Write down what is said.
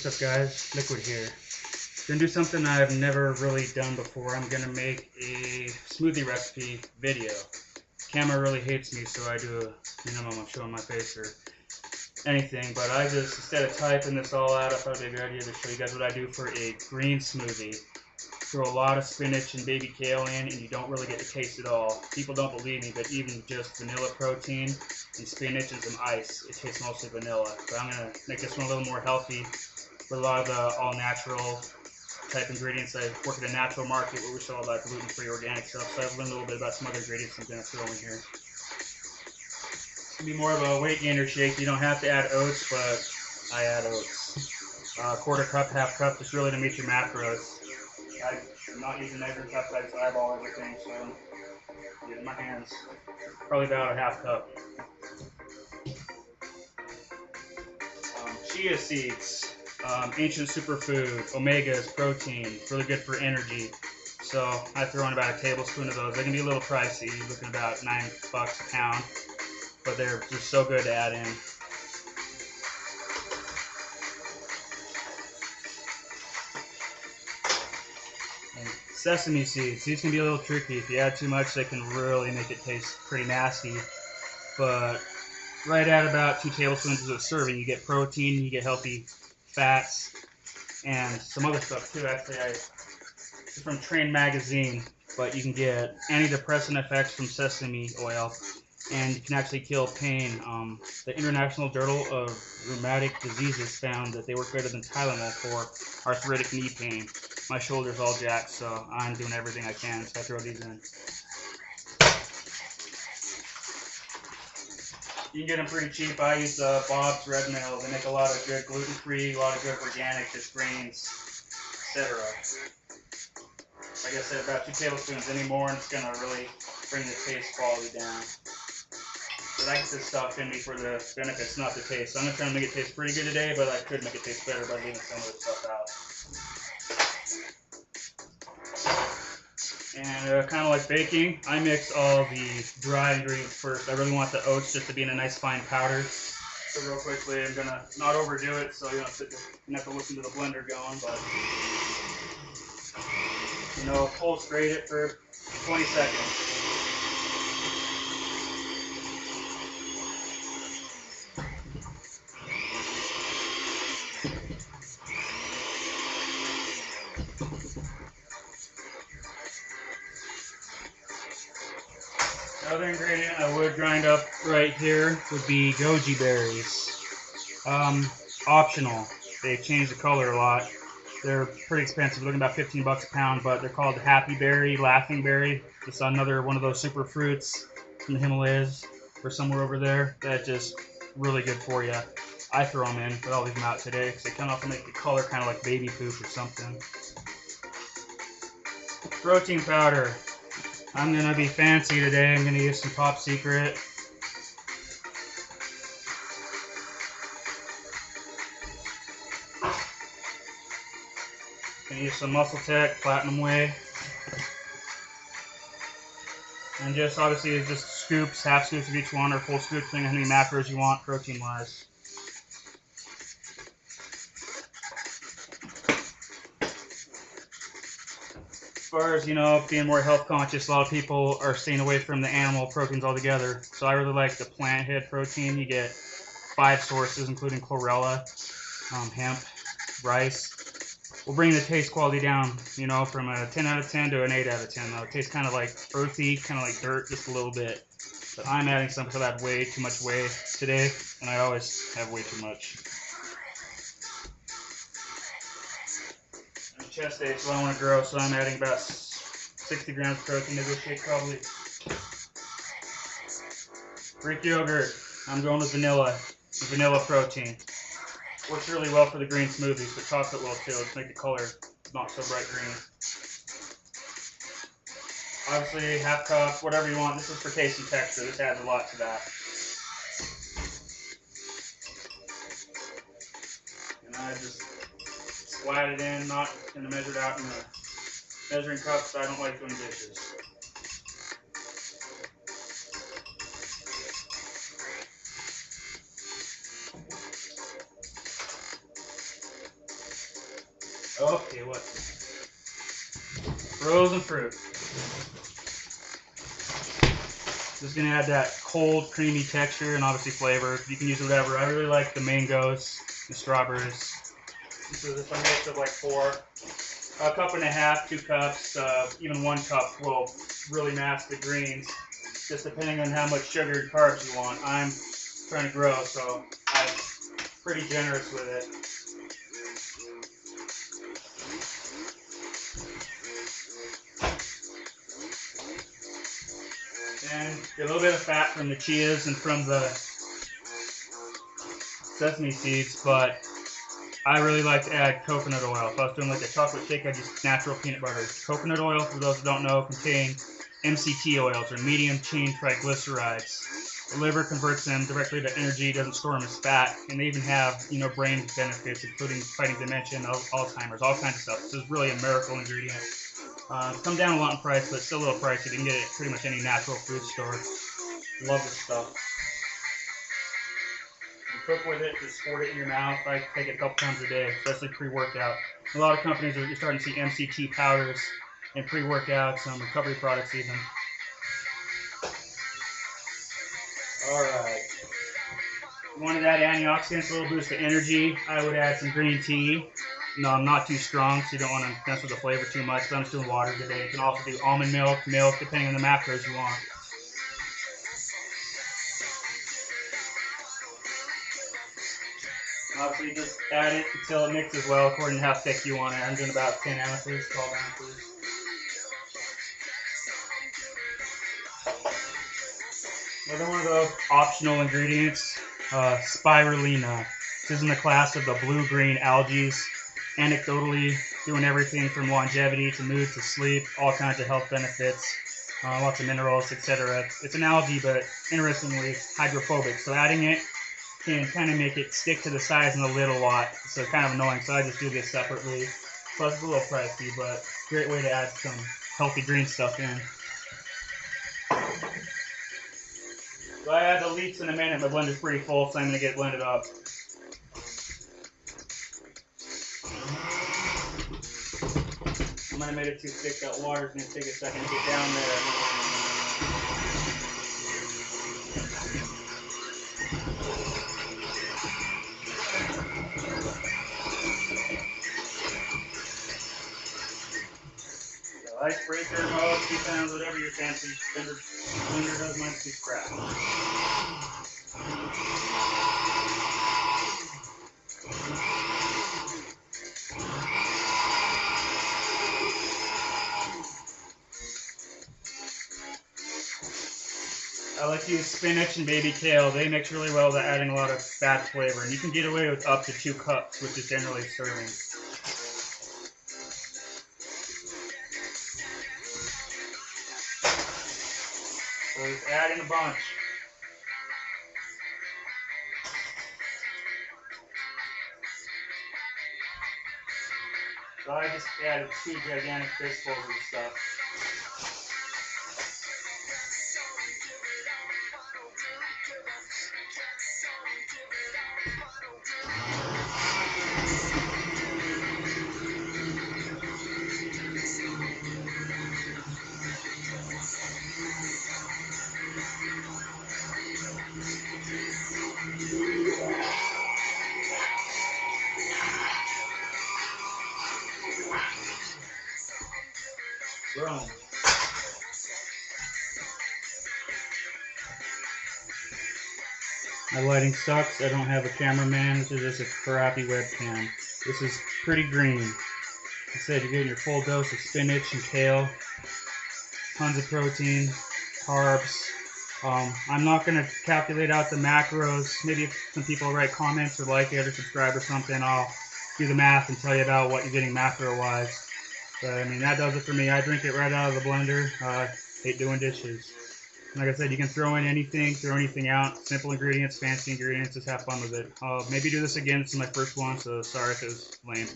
What's up guys, Liquid here. Gonna do something I've never really done before. I'm gonna make a smoothie recipe video. Camera really hates me, so I do a minimum of showing my face or anything, but I just, instead of typing this all out, I thought it'd be a good idea to show you guys what I do for a green smoothie. Throw a lot of spinach and baby kale in, and you don't really get to taste it all. People don't believe me, but even just vanilla protein and spinach and some ice, it tastes mostly vanilla. But I'm going to make this one a little more healthy with a lot of the all-natural type ingredients. I work at a natural market where we sell a lot of gluten-free organic stuff, so I've learned a little bit about some other ingredients I'm going to throw in here. It's going to be more of a weight gainer shake. You don't have to add oats, but I add oats. Quarter cup, half cup, just really to meet your macros. I'm not using measuring cups, I just eyeball everything, so I get it in my hands. Probably about a half cup. Chia seeds, ancient superfood, omegas, protein, really good for energy. So I throw in about a tablespoon of those. They can be a little pricey, you're looking at about $9 a pound, but they're just so good to add in. Sesame seeds. These can be a little tricky. If you add too much, they can really make it taste pretty nasty. But right at about 2 tablespoons of a serving, you get protein, you get healthy fats, and some other stuff too. Actually, it's from Train Magazine, but you can get antidepressant effects from sesame oil, and you can actually kill pain. The International Journal of Rheumatic Diseases found that they work better than Tylenol for arthritic knee pain. My shoulder's all jacked, so I'm doing everything I can, so I throw these in. You can get them pretty cheap. I use Bob's Red Mill. They make a lot of good gluten-free, a lot of good organic, just grains, etc. Like I said, about 2 tablespoons anymore, and it's going to really bring the taste quality down. But I get this stuff in me for the benefits, not the taste. So I'm going to try to make it taste pretty good today, but I could make it taste better by leaving some of the stuff out. And kind of like baking, I mix all the dry ingredients first. I really want the oats just to be in a nice fine powder. So real quickly, I'm going to not overdo it, so you don't have to listen to the blender going, but pulse grate it for 20 seconds. Another ingredient I would grind up right here would be goji berries. Optional. They change the color a lot. They're pretty expensive, looking about $15 a pound, but they're called happy berry, laughing berry. It's another one of those super fruits from the Himalayas or somewhere over there that just really good for you. I throw them in, but I'll leave them out today because they kind of make the color kind of like baby poop or something. Protein powder. I'm going to be fancy today. I'm going to use some Top Secret. I'm going to use some Muscle Tech Platinum Whey. And just obviously just scoops, half scoops of each one or full scoops, depending on how many macros you want protein wise. As far as, being more health conscious, a lot of people are staying away from the animal proteins altogether. So I really like the plant head protein. You get 5 sources, including chlorella, hemp, rice. We'll bring the taste quality down, from a 10 out of 10 to an 8 out of 10. Though it tastes kind of like earthy, kind of like dirt, just a little bit. But I'm adding some because I had way too much whey today, and I always have way too much. Chest age, so I want to grow, so I'm adding about 60 grams of protein to this shake probably. Greek yogurt, I'm going with vanilla protein. Works really well for the green smoothies, but chocolate will too, to make the color not so bright green. Obviously, half cup, whatever you want. This is for taste and texture. This adds a lot to that. And I just slide it in, not going to measure it out in the measuring cups. I don't like doing dishes. Okay, what? Frozen fruit. Just gonna add that cold, creamy texture and obviously flavor. You can use whatever. I really like the mangoes, the strawberries. This is a mix of like 4, a cup and a half, 2 cups, even 1 cup will really mask the greens. Just depending on how much sugar and carbs you want. I'm trying to grow, so I'm pretty generous with it. And get a little bit of fat from the chias and from the sesame seeds, but I really like to add coconut oil. If I was doing like a chocolate shake, I'd use natural peanut butter. Coconut oil, for those who don't know, contain MCT oils, or medium chain triglycerides. The liver converts them directly to energy, doesn't store them as fat, and they even have, brain benefits, including fighting dementia and Alzheimer's, all kinds of stuff. This is really a miracle ingredient. It's come down a lot in price, but it's still a little pricey. You can get it at pretty much any natural food store. Love this stuff. You cook with it, just squirt it in your mouth. I take it a couple times a day, especially pre-workout. A lot of companies you're starting to see MCT powders and pre-workouts, some recovery products even. Alright. You wanted to add antioxidants, a little boost of energy. I would add some green tea. No, I'm not too strong, so you don't want to mess with the flavor too much. But I'm just doing water today. You can also do almond milk, depending on the macros you want. Obviously, just add it until it mixes well, according to how thick you want it. I'm doing about 10 ounces, 12 ounces. Another one of those optional ingredients, spirulina. This is in the class of the blue-green algae. Anecdotally, doing everything from longevity to mood to sleep, all kinds of health benefits, lots of minerals, etc. It's an algae, but interestingly, hydrophobic. So adding it can kind of make it stick to the sides in the lid a lot. So it's kind of annoying. So I just do this separately. Plus it's a little pricey, but great way to add some healthy green stuff in. So I add the leeks in a minute. My blender's pretty full, so I'm going to get blended up. I might have made it too thick. That water's going to take a second to get down there. So icebreaker mode, 2 pounds, whatever your fancy blender does, mine's too crap. I like to use spinach and baby kale. They mix really well without adding a lot of bad flavor. And you can get away with up to 2 cups, which is generally serving. So just add in a bunch. So I just added 2 gigantic fistfuls of stuff. Boom. My lighting sucks. I don't have a cameraman. This is just a crappy webcam. This is pretty green. Like I said, you're getting your full dose of spinach and kale. Tons of protein, carbs. I'm not going to calculate out the macros. Maybe if some people write comments or like it or subscribe or something, I'll do the math and tell you about what you're getting macro-wise. But, I mean, that does it for me. I drink it right out of the blender. Hate doing dishes. Like I said, you can throw in anything, throw anything out. Simple ingredients, fancy ingredients, just have fun with it. I'll maybe do this again. This is my first one, so sorry if it was lame.